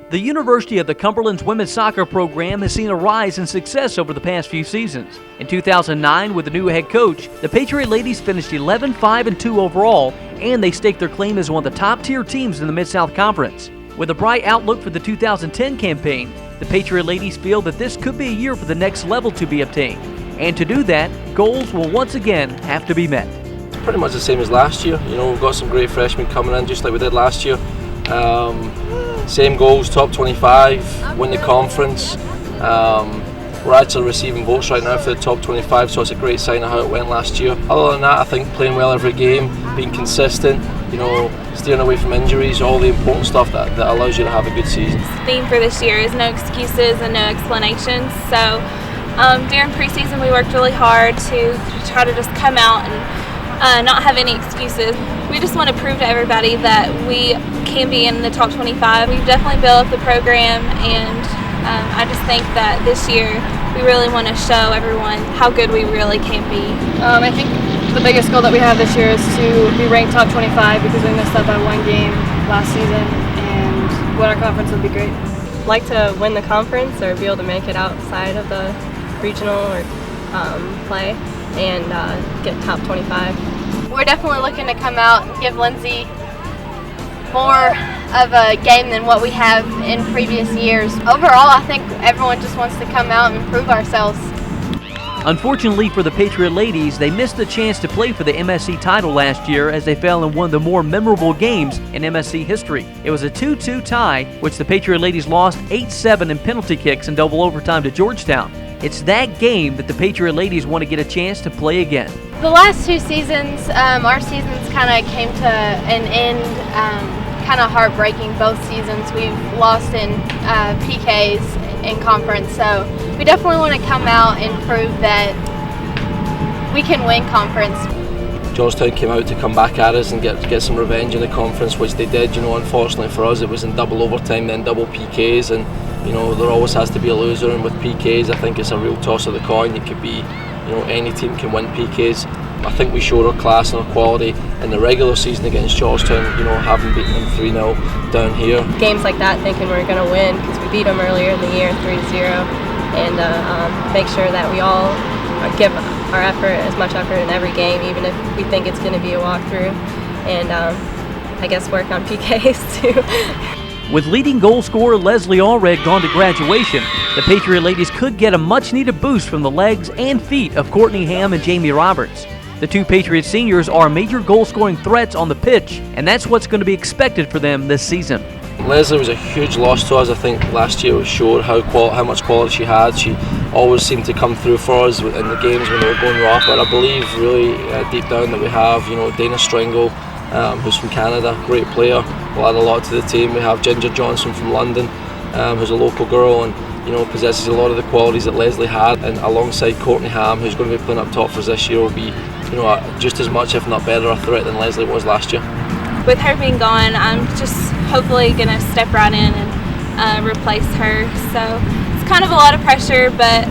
The University of the Cumberlands women's soccer program has seen a rise in success over the past few seasons. In 2009, with a new head coach, the Patriot ladies finished 11-5-2 overall, and they staked their claim as one of the top-tier teams in the Mid-South Conference. With a bright outlook for the 2010 campaign, the Patriot ladies feel that this could be a year for the next level to be obtained. And to do that, goals will once again have to be met. Pretty much the same as last year. We've got some great freshmen coming in, just like we did last year. Same goals, top 25, win the conference. We're actually receiving votes right now for the top 25, so it's a great sign of how it went last year. Other than that, I think playing well every game, being consistent, steering away from injuries, all the important stuff that allows you to have a good season. The theme for this year is no excuses and no explanations. So during preseason we worked really hard to try to just come out and not have any excuses. We just want to prove to everybody that we can be in the top 25. We've definitely built up the program, and I just think that this year we really want to show everyone how good we really can be. I think the biggest goal that we have this year is to be ranked top 25 because we missed out by one game last season, and win our conference would be great. Like to win the conference or be able to make it outside of the regional or play and get top 25. We're definitely looking to come out and give Lindsay more of a game than what we have in previous years. Overall, I think everyone just wants to come out and prove ourselves. Unfortunately for the Patriot ladies, they missed the chance to play for the MSC title last year as they fell in one of the more memorable games in MSC history. It was a 2-2 tie, which the Patriot ladies lost 8-7 in penalty kicks in double overtime to Georgetown. It's that game that the Patriot ladies want to get a chance to play again. The last two seasons, our seasons kind of came to an end, kind of heartbreaking both seasons. We've lost in PKs in conference, so we definitely want to come out and prove that we can win conference. Georgetown came out to come back at us and get some revenge in the conference, which they did. Unfortunately for us, it was in double overtime, then double PKs, and there always has to be a loser. And with PKs, I think it's a real toss of the coin. It could be, any team can win PKs. I think we showed our class and our quality in the regular season against Georgetown, having beaten them 3-0 down here. Games like that, thinking we're going to win because we beat them earlier in the year 3-0, and make sure that we all give our effort, as much effort in every game, even if we think it's going to be a walkthrough, and I guess work on PKs too. With leading goal scorer Leslie Allred gone to graduation, the Patriot ladies could get a much-needed boost from the legs and feet of Courtney Hamm and Jamie Roberts. The two Patriot seniors are major goal-scoring threats on the pitch, and that's what's going to be expected for them this season. Leslie was a huge loss to us. I think last year showed how much quality she had. She always seemed to come through for us in the games when they were going rough. But I believe really deep down that we have, Dana Stringle, who's from Canada, great player, will add a lot to the team. We have Ginger Johnson from London, who's a local girl and possesses a lot of the qualities that Leslie had. And alongside Courtney Hamm, who's going to be playing up top for us this year, will be just as much, if not better, a threat than Leslie was last year. With her being gone, I'm just hopefully going to step right in and replace her. So it's kind of a lot of pressure, but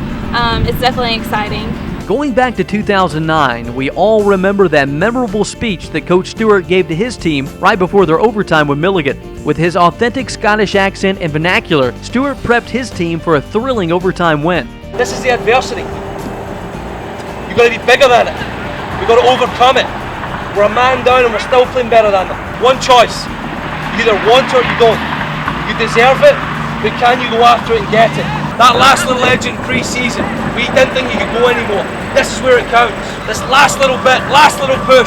it's definitely exciting. Going back to 2009, we all remember that memorable speech that Coach Stewart gave to his team right before their overtime with Milligan. With his authentic Scottish accent and vernacular, Stewart prepped his team for a thrilling overtime win. This is the adversity. You've got to be bigger than it. We've got to overcome it. We're a man down and we're still playing better than them. One choice. You either want it or you don't. You deserve it, but can you go after it and get it? That last little edge in pre-season, we didn't think you could go anymore. This is where it counts. This last little bit, last little push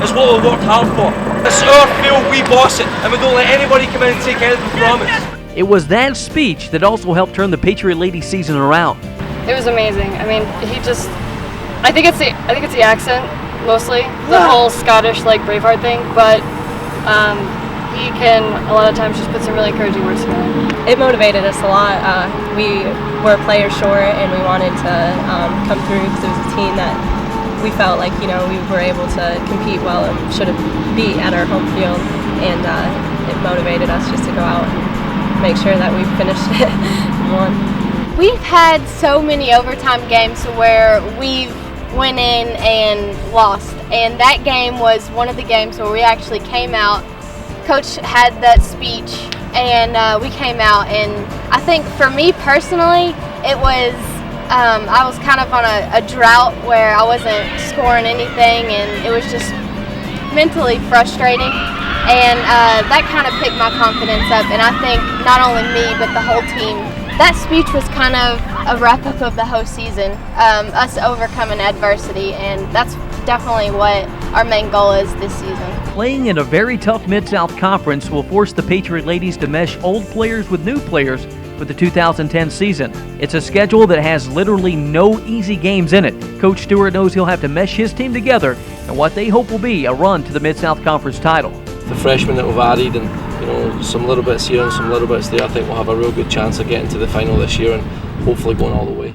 is what we've worked hard for. It's our field, we boss it, and we don't let anybody come in and take anything from us. It was that speech that also helped turn the Patriot ladies season around. It was amazing. I mean, I think it's the accent mostly, the whole Scottish Braveheart thing, but he can a lot of times just put some really encouraging words together. It motivated us a lot. We were players short, and we wanted to come through because it was a team that we felt like we were able to compete well and should have beat at our home field, and it motivated us just to go out and make sure that we finished it and won. We've had so many overtime games where we've went in and lost, and that game was one of the games where we actually came out. Coach had that speech, and and we came out, and I think for me personally, it was I was kind of on a drought where I wasn't scoring anything, and it was just mentally frustrating, and that kind of picked my confidence up. And I think not only me but the whole team, that speech was kind of a wrap-up of the whole season, us overcoming adversity, and that's definitely what our main goal is this season. Playing in a very tough Mid-South Conference will force the Patriot ladies to mesh old players with new players for the 2010 season. It's a schedule that has literally no easy games in it. Coach Stewart knows he'll have to mesh his team together and what they hope will be a run to the Mid-South Conference title. The freshmen that we've added, and some little bits here and some little bits there, I think we'll have a real good chance of getting to the final this year and hopefully going all the way.